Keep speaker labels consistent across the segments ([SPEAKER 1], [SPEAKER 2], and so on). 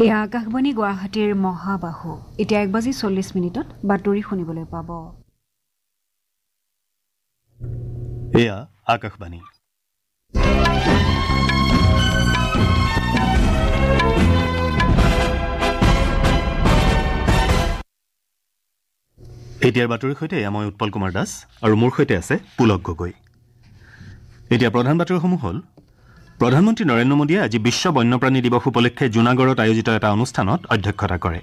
[SPEAKER 1] এয়া আকাশবাণী গুৱাহাটীৰ মহাবাহু এতিয়া 1:40 বাতৰি শুনিবলৈ পাব।
[SPEAKER 2] এয়া আকাশবাণী। এতিয়াৰ বাতৰিৰ সৈতে মই উৎপল কুমাৰ দাস আৰু মোৰ সৈতে আছে পুলক গগৈ। এতিয়া প্ৰধান বাতৰিসমূহ হ'ল প্ৰধানমন্ত্ৰী নৰেন্দ্ৰ মোদীয়ে আজি বিশ্ব বন্যপ্ৰাণী দিৱস উপলক্ষে জুনাগড়ত আয়োজিত এটা অনুষ্ঠানত অধ্যক্ষতা কৰে।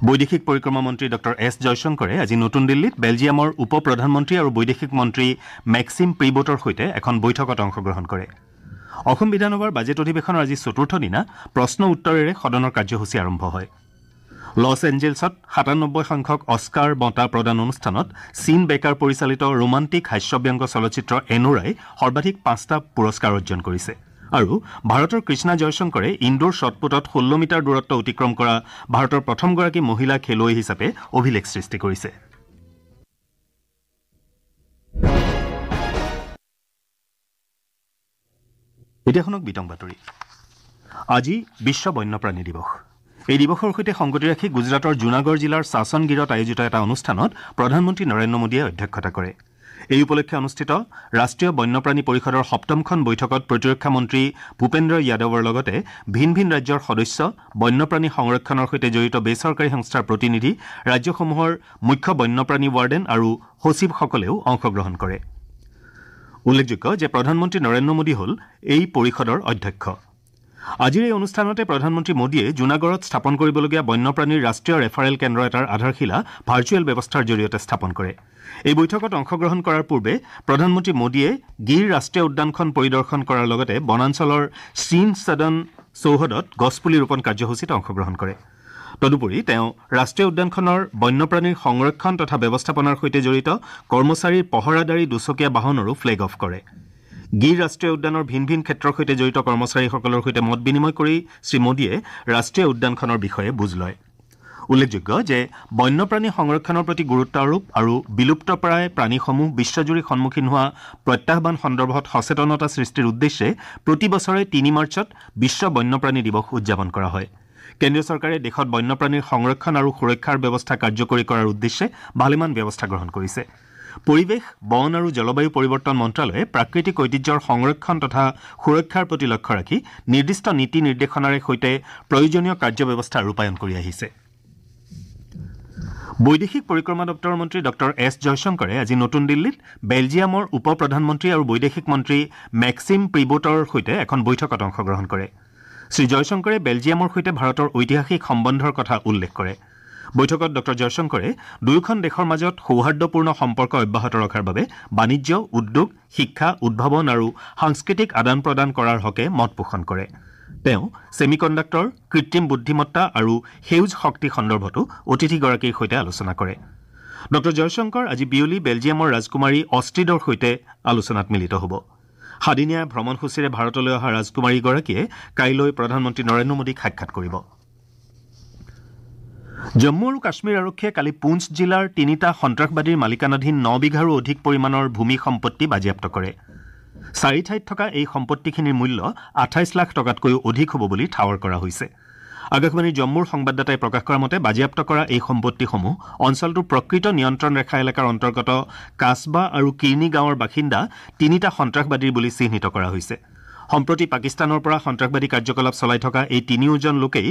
[SPEAKER 2] বৈদেশিক পৰিক্ৰমা মন্ত্ৰী ডঃ এছ জয়শংকৰে আজি নতুন দিল্লীত বেলজিয়ামৰ উপ প্ৰধানমন্ত্ৰী আৰু বৈদেশিক মন্ত্ৰী মেক্সিম প্ৰিবোটৰ সৈতে এখন বৈঠকত অংশগ্ৰহণ কৰে। অসম বিধানসভাৰ বাজেট অধিৱেশনৰ আজি চতুৰ্থ দিনা প্ৰশ্ন উত্তৰেৰে সদনৰ কাৰ্যসূচী আৰম্ভ হয়। লছ এঞ্জেলছত ৯৭ সংখ্যক অস্কাৰ বঁটা প্ৰদান অনুষ্ঠানত চিন বেকাৰ পৰিচালিত ৰোমান্টিক হাস্যব্যংগ চলচ্চিত্ৰ এনোৰাই সৰ্বাধিক ৫টা পুৰস্কাৰ অৰ্জন কৰিছে আৰু ভাৰতৰ কৃষ্ণা জয়শংকৰে ইনডোৰ শ্বটপুটত ১৬ মিটাৰ দূৰত্ব অতিক্ৰম কৰা ভাৰতৰ প্ৰথমগৰাকী মহিলা খেলুৱৈ হিচাপে অভিলেখ সৃষ্টি কৰিছে। এতিয়া শুনক বিতং বাতৰি। আজি বিশ্ব বন্যপ্ৰাণী দিৱস। এই দিৱসৰ সৈতে সংগতি ৰাখি গুজৰাটৰ জুনাগড় জিলাৰ ছাছনগিৰত আয়োজিত এটা অনুষ্ঠানত প্ৰধানমন্ত্ৰী নৰেন্দ্ৰ মোদীয়ে অধ্যক্ষতা কৰে। এই উপলক্ষে অনুষ্ঠিত ৰাষ্ট্ৰীয় বন্যপ্ৰাণী পৰিষদৰ ৭মখন বৈঠকত প্ৰতিৰক্ষা মন্ত্ৰী ভূপেন্দ্ৰ যাদৱৰ লগতে ভিন ভিন ৰাজ্যৰ সদস্য, বন্যপ্ৰাণী সংৰক্ষণৰ সৈতে জড়িত বেচৰকাৰী সংস্থাৰ প্ৰতিনিধি, ৰাজ্যসমূহৰ মুখ্য বন্যপ্ৰাণী ৱাৰ্ডেন আৰু সচিবসকলেও অংশগ্ৰহণ কৰে। উল্লেখযোগ্য যে প্ৰধানমন্ত্ৰী নৰেন্দ্ৰ মোদী হ'ল এই পৰিষদৰ অধ্যক্ষ। আজিৰ এই অনুষ্ঠানতে প্ৰধানমন্ত্ৰী মোদীয়ে জুনাগড়ত স্থাপন কৰিবলগীয়া বন্যপ্ৰাণীৰ ৰাষ্ট্ৰীয় ৰেফাৰেল কেন্দ্ৰ এটাৰ আধাৰশিলা ভাৰ্চুৱেল ব্যৱস্থাৰ জৰিয়তে স্থাপন কৰে। এই বৈঠকত অংশগ্ৰহণ কৰাৰ পূৰ্বে প্ৰধানমন্ত্ৰী মোদীয়ে গীৰ ৰাষ্ট্ৰীয় উদ্যানখন পৰিদৰ্শন কৰাৰ লগতে বনাঞ্চলৰ শ্ৰীন সদন চৌহদত গছপুলি ৰোপণ কাৰ্যসূচীত অংশগ্ৰহণ কৰে। তদুপৰি তেওঁ ৰাষ্ট্ৰীয় উদ্যানখনৰ বন্যপ্ৰাণীৰ সংৰক্ষণ তথা ব্যৱস্থাপনাৰ সৈতে জড়িত কৰ্মচাৰীৰ পহৰাদাৰী দুচকীয়া বাহনৰো ফ্লেগ অফ কৰে। গীৰ ৰাষ্ট্ৰীয় উদ্যানৰ ভিন ভিন ক্ষেত্ৰৰ সৈতে জড়িত কৰ্মচাৰীসকলৰ সৈতে মত বিনিময় কৰি শ্ৰীমোদীয়ে ৰাষ্ট্ৰীয় উদ্যানখনৰ বিষয়ে বুজ লয়। উল্লেখযোগ্য যে বন্যপ্ৰাণী সংৰক্ষণৰ প্ৰতি গুৰুত্ব আৰোপ আৰু বিলুপ্তপ্ৰায় প্ৰাণীসমূহ বিশ্বজুৰি সন্মুখীন হোৱা প্ৰত্যাহ্বান সন্দৰ্ভত সচেতনতা সৃষ্টিৰ উদ্দেশ্যে প্ৰতি বছৰে ৩ মাৰ্চত বিশ্ব বন্যপ্ৰাণী দিৱস উদযাপন কৰা হয়। কেন্দ্ৰীয় চৰকাৰে দেশত বন্যপ্ৰাণীৰ সংৰক্ষণ আৰু সুৰক্ষাৰ ব্যৱস্থা কাৰ্যকৰী কৰাৰ উদ্দেশ্যে ভালেমান ব্যৱস্থা গ্ৰহণ কৰিছে। পৰিৱেশ, বন আৰু জলবায়ু পৰিৱৰ্তন মন্ত্ৰালয়ে প্ৰাকৃতিক ঐতিহ্যৰ সংৰক্ষণ তথা সুৰক্ষাৰ প্ৰতি লক্ষ্য ৰাখি নিৰ্দিষ্ট নীতি নিৰ্দেশনাৰে সৈতে প্ৰয়োজনীয় কাৰ্যব্যৱস্থা ৰূপায়ণ কৰি আহিছে। বৈদেশিক পৰিক্ৰমা দপ্তৰৰ মন্ত্ৰী ডঃ এছ জয়শংকৰে আজি নতুন দিল্লীত বেলজিয়ামৰ উপ প্ৰধানমন্ত্ৰী আৰু বৈদেশিক মন্ত্ৰী মেক্সিম প্ৰিবোটৰ সৈতে এখন বৈঠকত অংশগ্ৰহণ কৰে। শ্ৰীজয়শংকৰে বেলজিয়ামৰ সৈতে ভাৰতৰ ঐতিহাসিক সম্বন্ধৰ কথা উল্লেখ কৰে। বৈঠকত ডঃ জয়শংকৰে দুয়োখন দেশৰ মাজত সৌহাৰ্দ্যপূৰ্ণ সম্পৰ্ক অব্যাহত ৰখাৰ বাবে বাণিজ্য, উদ্যোগ, শিক্ষা, উদ্ভাৱন আৰু সাংস্কৃতিক আদান প্ৰদান কৰাৰ হকে মত পোষণ কৰে। তেওঁ ছেমিকণ্ডাক্টৰ, কৃত্ৰিম বুদ্ধিমত্তা আৰু সেউজ শক্তি সন্দৰ্ভতো অতিথিগৰাকীৰ সৈতে আলোচনা কৰে। ডঃ জয়শংকৰ আজি বিয়লি বেলজিয়ামৰ ৰাজকুমাৰী অষ্ট্ৰিডৰ সৈতে আলোচনাত মিলিত হ'ব। সাদিনীয়া ভ্ৰমণসূচীৰে ভাৰতলৈ অহা ৰাজকুমাৰীগৰাকীয়ে কাইলৈ প্ৰধানমন্ত্ৰী নৰেন্দ্ৰ মোদীক সাক্ষাৎ কৰিব। জম্মু আৰু কাশ্মীৰ আৰক্ষীয়ে কালি পুঞ্চ জিলাৰ 3টা সন্ত্ৰাসবাদীৰ মালিকানাধীন 9 বিঘাৰো অধিক পৰিমাণৰ ভূমি সম্পত্তি বাজেয়াপ্ত কৰে। 4 ঠাইত থকা এই সম্পত্তিখিনিৰ মূল্য 28 লাখ টকাতকৈও অধিক হ'ব বুলি ঠাৱৰ কৰা হৈছে। আকাশবাণীৰ জম্মুৰ সংবাদদাতাই প্ৰকাশ কৰা মতে বাজেয়াপ্ত কৰা এই সম্পত্তিসমূহ অঞ্চলটোৰ প্ৰকৃত নিয়ন্ত্ৰণ ৰেখা এলেকাৰ অন্তৰ্গত কাছবা আৰু কিৰ্নি গাঁৱৰ বাসিন্দা 3টা সন্ত্ৰাসবাদীৰ বুলি চিহ্নিত কৰা হৈছে। সম্প্ৰতি পাকিস্তানৰ পৰা সন্ত্ৰাসবাদী কাৰ্যকলাপ চলাই থকা এই 3জন লোকেই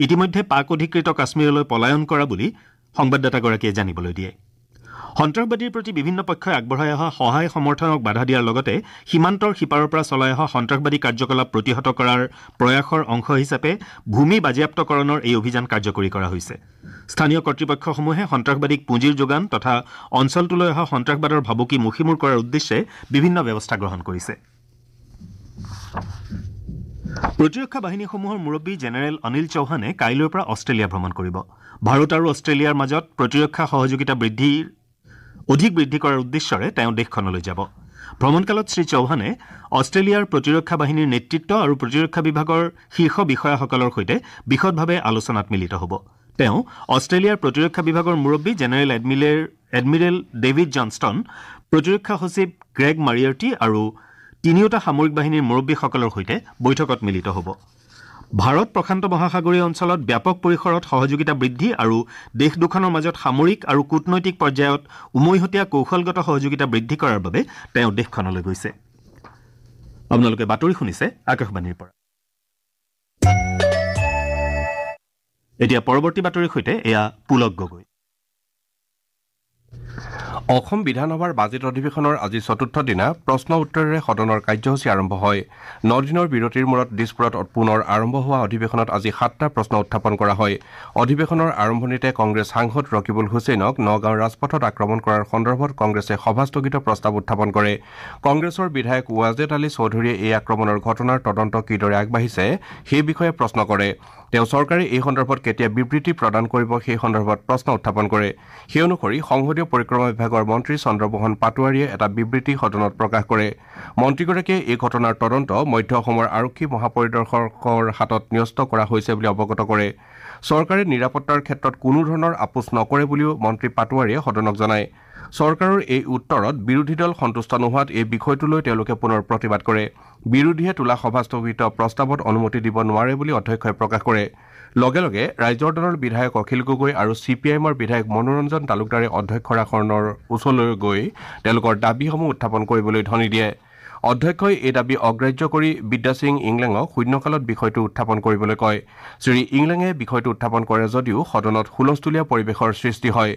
[SPEAKER 2] ইতিমধ্যে পাক অধিকৃত কাশ্মীৰলৈ পলায়ন কৰা বুলি সংবাদদাতাগৰাকীয়ে জানিবলৈ দিয়ে। সন্ত্ৰাসবাদীৰ প্ৰতি বিভিন্ন পক্ষই আগবঢ়াই অহা সহায় সমৰ্থনক বাধা দিয়াৰ লগতে সীমান্তৰ সিপাৰৰ পৰা চলাই অহা সন্ত্ৰাসবাদী কাৰ্যকলাপ প্ৰতিহত কৰাৰ প্ৰয়াসৰ অংশ হিচাপে ভূমি বাজেয়াপ্তকৰণৰ এই অভিযান কাৰ্যকৰী কৰা হৈছে। স্থানীয় কৰ্তৃপক্ষসমূহে সন্ত্ৰাসবাদীক পুঁজিৰ যোগান তথা অঞ্চলটোলৈ অহা সন্ত্ৰাসবাদৰ ভাবুকি মষিমূৰ কৰাৰ উদ্দেশ্যে বিভিন্ন ব্যৱস্থা গ্ৰহণ কৰিছে। প্ৰতিৰক্ষা বাহিনীসমূহৰ মুৰব্বী জেনেৰেল অনিল চৌহানে কাইলৈৰ পৰা অষ্ট্ৰেলিয়া ভ্ৰমণ কৰিব। ভাৰত আৰু অষ্ট্ৰেলিয়াৰ মাজত প্ৰতিৰক্ষা সহযোগিতা অধিক বৃদ্ধি কৰাৰ উদ্দেশ্যৰে তেওঁ দেশখনলৈ যাব। ভ্ৰমণকালত শ্ৰীচৌহানে অষ্ট্ৰেলিয়াৰ প্ৰতিৰক্ষা বাহিনীৰ নেতৃত্ব আৰু প্ৰতিৰক্ষা বিভাগৰ শীৰ্ষ বিষয়াসকলৰ সৈতে বিশদভাৱে আলোচনাত মিলিত হ'ব। তেওঁ অষ্ট্ৰেলিয়াৰ প্ৰতিৰক্ষা বিভাগৰ মুৰব্বী জেনেৰেল এডমিৰেল ডেভিড জনষ্টন, প্ৰতিৰক্ষা সচিব গ্ৰেগ মাৰিয়াৰ্টি আৰু তিনিওটা সামৰিক বাহিনীৰ মুৰব্বীসকলৰ সৈতে বৈঠকত মিলিত হ'ব। ভাৰত প্ৰশান্ত মহাসাগৰীয় অঞ্চলত ব্যাপক পৰিসৰত সহযোগিতা বৃদ্ধি আৰু দেশ দুখনৰ মাজত সামৰিক আৰু কূটনৈতিক পৰ্যায়ত উমৈহতীয়া কৌশলগত সহযোগিতা বৃদ্ধি কৰাৰ বাবে তেওঁ দেশখনলৈ গৈছে। আপোনালোকে বাতৰি শুনিছে আকাশবাণীৰ পৰা। এতিয়া পৰৱৰ্তী বাতৰিৰ সৈতে এয়া পুলক গগৈ।
[SPEAKER 3] অসম বিধানসভাৰ বাজেট অধিৱেশনৰ আজি চতুৰ্থ দিনা প্ৰশ্ন উত্তৰেৰে সদনৰ কাৰ্যসূচী আৰম্ভ হয়। 9 দিনৰ বিৰতিৰ মূৰত দিছপুৰত পুনৰ আৰম্ভ হোৱা অধিৱেশনত আজি 7টা প্ৰশ্ন উত্থাপন কৰা হয়। অধিৱেশনৰ আৰম্ভণিতে কংগ্ৰেছ সাংসদ ৰকিবুল হুছেইনক নগাঁৱৰ ৰাজপথত আক্ৰমণ কৰাৰ সন্দৰ্ভত কংগ্ৰেছে সভাস্থগিত প্ৰস্তাৱ উত্থাপন কৰে। কংগ্ৰেছৰ বিধায়ক ৱাজেদ আলী চৌধুৰীয়ে এই আক্ৰমণৰ ঘটনাৰ তদন্ত কিদৰে আগবাঢ়িছে সেই বিষয়ে প্ৰশ্ন কৰে। তেওঁ চৰকাৰে এই সন্দৰ্ভত কেতিয়া বিবৃতি প্ৰদান কৰিব সেই সন্দৰ্ভত প্ৰশ্ন উত্থাপন কৰে। সেই অনুসৰি সংসদীয় পৰিক্ৰমা বিভাগৰ মন্ত্ৰী চন্দ্ৰমোহন পাটোৱাৰীয়ে এটা বিবৃতি সদনত প্ৰকাশ কৰে। মন্ত্ৰীগৰাকীয়ে এই ঘটনাৰ তদন্ত মধ্য অসমৰ আৰক্ষী মহাপৰিদৰ্শকৰ হাতত ন্যস্ত কৰা হৈছে বুলি অৱগত কৰে। চৰকাৰে নিৰাপত্তাৰ ক্ষেত্ৰত কোনো ধৰণৰ আপোচ নকৰে বুলিও মন্ত্ৰী পাটোৱাৰীয়ে সদনক জনায়। চৰকাৰৰ এই উত্তৰত বিৰোধী দল সন্তুষ্ট নোহোৱাত এই বিষয়টো লৈ তেওঁলোকে পুনৰ প্ৰতিবাদ কৰে। বিৰোধীয়ে তোলা সভাস্থগিত প্ৰস্তাৱত অনুমতি দিব নোৱাৰে বুলি অধ্যক্ষই প্ৰকাশ কৰে। লগে লগে ৰাইজৰ দলৰ বিধায়ক অখিল গগৈ আৰু CPIMৰ বিধায়ক মনোৰঞ্জন তালুকদাৰে অধ্যক্ষৰ আসনৰ ওচৰলৈ গৈ তেওঁলোকৰ দাবীসমূহ উত্থাপন কৰিবলৈ ধনি দিয়ে। অধ্যক্ষই এই দাবী অগ্ৰাহ্য কৰি বিদ্যা সিং ইংলেঙক শূন্যকালত বিষয়টো উত্থাপন কৰিবলৈ কয়। শ্ৰী ইংলেঙে বিষয়টো উত্থাপন কৰে যদিও সদনত হুলস্থুলীয়া পৰিৱেশৰ সৃষ্টি হয়।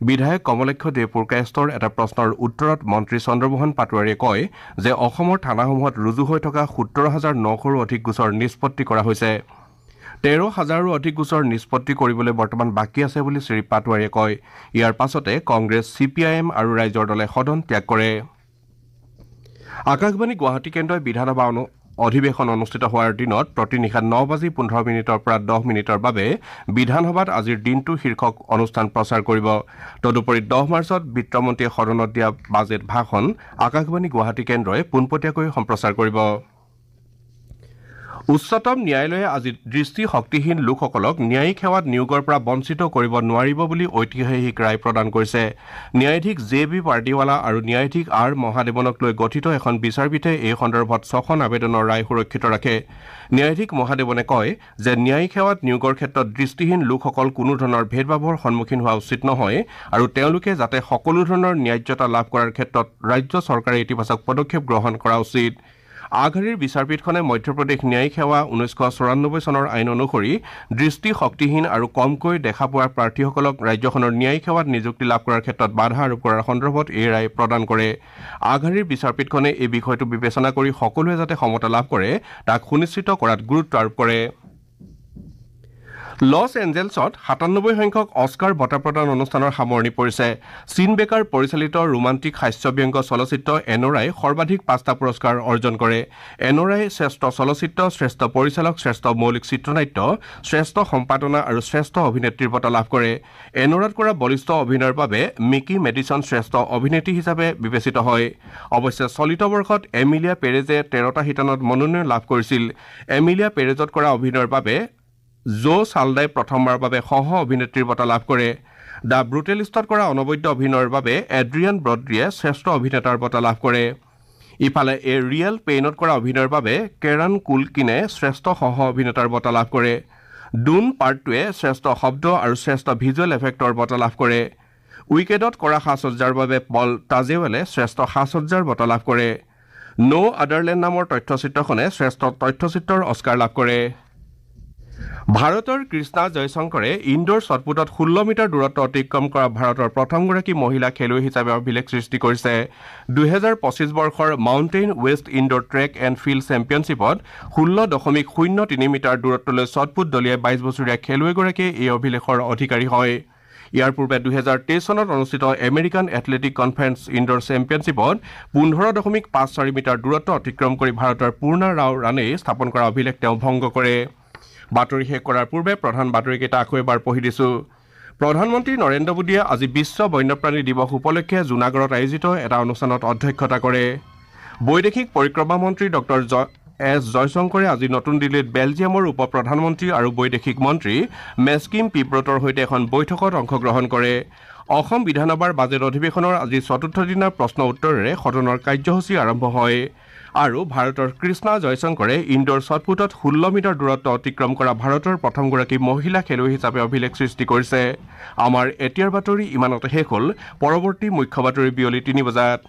[SPEAKER 3] বিধায়ক কমলেক্ষ দেপুৰকায়স্থৰ এটা প্ৰশ্নৰ উত্তৰত মন্ত্ৰী চন্দ্ৰমোহন পাটোৱাৰীয়ে কয় যে অসমৰ থানাসমূহত ৰুজু হৈ থকা 17,900ৰো অধিক গোচৰ নিষ্পত্তি কৰা হৈছে। 13,000ৰো অধিক গোচৰ নিষ্পত্তি কৰিবলৈ বৰ্তমান বাকী আছে বুলি শ্ৰী পাটোৱাৰীয়ে কয়। ইয়াৰ পাছতে কংগ্ৰেছ, CPIM আৰু ৰাইজৰ দলে সদন ত্যাগ কৰে। আকাশবাণী গুৱাহাটী কেন্দ্ৰই বিধানসভা অধিৱেশন অনুষ্ঠিত হোৱাৰ দিনত প্ৰতি নিশা 9:15 পৰা 10 মিনিটৰ বাবে বিধানসভাত আজিৰ দিনটো শীৰ্ষক অনুষ্ঠান প্ৰচাৰ কৰিব। তদুপৰি 10 মাৰ্চত বিত্তমন্ত্ৰীয়ে সদনত দিয়া বাজেট ভাষণ আকাশবাণী গুৱাহাটী কেন্দ্ৰই পোনপটীয়াকৈ সম্প্ৰচাৰ কৰিব। উচ্চতম ন্যায়ালয়ে আজি দৃষ্টি শক্তিহীন লোকসকলক ন্যায়িক সেৱাত নিয়োগৰ পৰা বঞ্চিত কৰিব নোৱাৰিব বুলি ঐতিহাসিক ৰায় প্ৰদান কৰিছে। ন্যায়াধীশ JB পাৰ্টিৱালা আৰু ন্যায়াধীশ R মহাদেৱনক লৈ গঠিত এখন বিচাৰপীঠে এই সন্দৰ্ভত 6খন আবেদনৰ ৰায় সুৰক্ষিত ৰাখে। ন্যায়াধীশ মহাদেৱনে কয় যে ন্যায়িক সেৱাত নিয়োগৰ ক্ষেত্ৰত দৃষ্টিহীন লোকসকল কোনো ধৰণৰ ভেদভাৱৰ সন্মুখীন হোৱা উচিত নহয় আৰু তেওঁলোকে যাতে সকলো ধৰণৰ ন্যায্যতা লাভ কৰাৰ ক্ষেত্ৰত ৰাজ্য চৰকাৰে ইতিবাচক পদক্ষেপ গ্ৰহণ কৰা উচিত। আগশাৰীৰ বিচাৰপীঠখনে মধ্যপ্ৰদেশ ন্যায়িক সেৱা 1994 চনৰ আইন অনুসৰি দৃষ্টি শক্তিহীন আৰু কমকৈ দেখা পোৱা প্ৰাৰ্থীসকলক ৰাজ্যখনৰ ন্যায়িক সেৱাত নিযুক্তি লাভ কৰাৰ ক্ষেত্ৰত বাধা আৰোপ কৰাৰ সন্দৰ্ভত এই ৰায় প্ৰদান কৰে। আগশাৰীৰ বিচাৰপীঠখনে এই বিষয়টো বিবেচনা কৰি সকলোৱে যাতে সমতা লাভ কৰে তাক সুনিশ্চিত কৰাত গুৰুত্ব আৰোপ কৰে। লছ এঞ্জেলছত 97 সংখ্যক অস্কাৰ বঁটা প্ৰদান অনুষ্ঠানৰ সামৰণি পৰিছে। চিন বেকাৰ পৰিচালিত ৰোমান্টিক হাস্যব্যংগ চলচ্চিত্ৰ এনৰাই সৰ্বাধিক 5টা পুৰস্কাৰ অৰ্জন কৰে। এনৰাই শ্ৰেষ্ঠ চলচ্চিত্ৰ, শ্ৰেষ্ঠ পৰিচালক, শ্ৰেষ্ঠ মৌলিক চিত্ৰনাট্য, শ্ৰেষ্ঠ সম্পাদনা আৰু শ্ৰেষ্ঠ অভিনেত্ৰীৰ বঁটা লাভ কৰে। এনৰাত কৰা বলিষ্ঠ অভিনয়ৰ বাবে মিকি মেডিচন শ্ৰেষ্ঠ অভিনেত্ৰী হিচাপে বিবেচিত হয়। অৱশ্যে চলিত বৰ্ষত এমিলিয়া পেৰেজে 13টা শিতানত মনোনয়ন লাভ কৰিছিল। এমিলিয়া পেৰেজত কৰা অভিনয়ৰ বাবে চালদাই প্ৰথমবাৰৰ বাবে সহ অভিনেত্ৰীৰ বঁটা লাভ কৰে। দ্য ব্ৰুটেলিষ্টত কৰা অনবদ্য অভিনয়ৰ বাবে এড্ৰিয়ান ব্ৰড্ৰিয়ে শ্ৰেষ্ঠ অভিনেতাৰ বঁটা লাভ কৰে। ইফালে ৰিয়েল পেইনত কৰা অভিনয়ৰ বাবে কেৰান কুলকিনে শ্ৰেষ্ঠ সহ অভিনেতাৰ বঁটা লাভ কৰে। ডুন পাৰ্ট 2-এ শ্ৰেষ্ঠ শব্দ আৰু শ্ৰেষ্ঠ ভিজুৱেল এফেক্টৰ বঁটা লাভ কৰে। উইকেডত কৰা সাজসজ্জাৰ বাবে পল তাজেৱেলে শ্ৰেষ্ঠ সাজসজ্জাৰ বঁটা লাভ কৰে। ন' আদাৰলেণ্ড নামৰ তথ্যচিত্ৰখনে শ্ৰেষ্ঠ তথ্যচিত্ৰৰ অস্কাৰ লাভ কৰে। ভাৰতৰ কৃষ্ণা জয়শংকৰে ইনডোৰ শ্বটপুটত 16 মিটাৰ দূৰত্ব অতিক্ৰম কৰা ভাৰতৰ প্ৰথমগৰাকী মহিলা খেলুৱৈ হিচাপে অভিলেখ সৃষ্টি কৰিছে। 2025 বৰ্ষৰ Mountain West indoor track and field চেম্পিয়নশ্বিপত 16.03 মিটাৰ দূৰত্বলৈ শ্বটপুট দলিয়াই 22 বছৰীয়া খেলুৱৈগৰাকীয়ে এই অভিলেখৰ অধিকাৰী হয়। ইয়াৰ পূৰ্বে 2023 চনত অনুষ্ঠিত আমেৰিকান এথলেটিক কনফাৰেন্স ইনডোৰ চেম্পিয়নশ্বিপত 15.54 মিটাৰ দূৰত্ব অতিক্ৰম কৰি ভাৰতৰ পূৰ্ণা ৰাও ৰাণেই স্থাপন কৰা অভিলেখ তেওঁ ভংগ কৰে। বাতৰি শেষ কৰাৰ পূৰ্বে প্ৰধান বাতৰিকেইটা আকৌ এবাৰ পঢ়ি দিছো। প্ৰধানমন্ত্ৰী নৰেন্দ্ৰ মোদীয়ে আজি বিশ্ব বন্যপ্ৰাণী দিৱস উপলক্ষে জুনাগড়ত আয়োজিত এটা অনুষ্ঠানত অধ্যক্ষতা কৰে। বৈদেশিক পৰিক্ৰমা মন্ত্ৰী ডক্টৰ এছ জয়শংকৰে আজি নতুন দিল্লীত বেলজিয়ামৰ উপ প্ৰধানমন্ত্ৰী আৰু বৈদেশিক মন্ত্ৰী মেস্কিম পিব্ৰটৰ সৈতে এখন বৈঠকত অংশগ্ৰহণ কৰে। অসম বিধানসভাৰ বাজেট অধিৱেশনৰ আজি চতুৰ্থ দিনৰ প্ৰশ্ন উত্তৰেৰে সদনৰ কাৰ্যসূচী আৰম্ভ হয়। আৰু ভাৰতৰ কৃষ্ণা জয়শংকৰে ইণ্ডোৰ শ্বটপুটত 16 মিটাৰ দূৰত্ব অতিক্ৰম কৰা ভাৰতৰ প্ৰথমগৰাকী মহিলা খেলুৱৈ হিচাপে অভিলেখ সৃষ্টি কৰিছে আমাৰ এতিয়াৰ বাতৰি ইমানতে শেষ হ'ল পৰৱৰ্তী মুখ্য বাতৰি বিয়লি 3 বজাত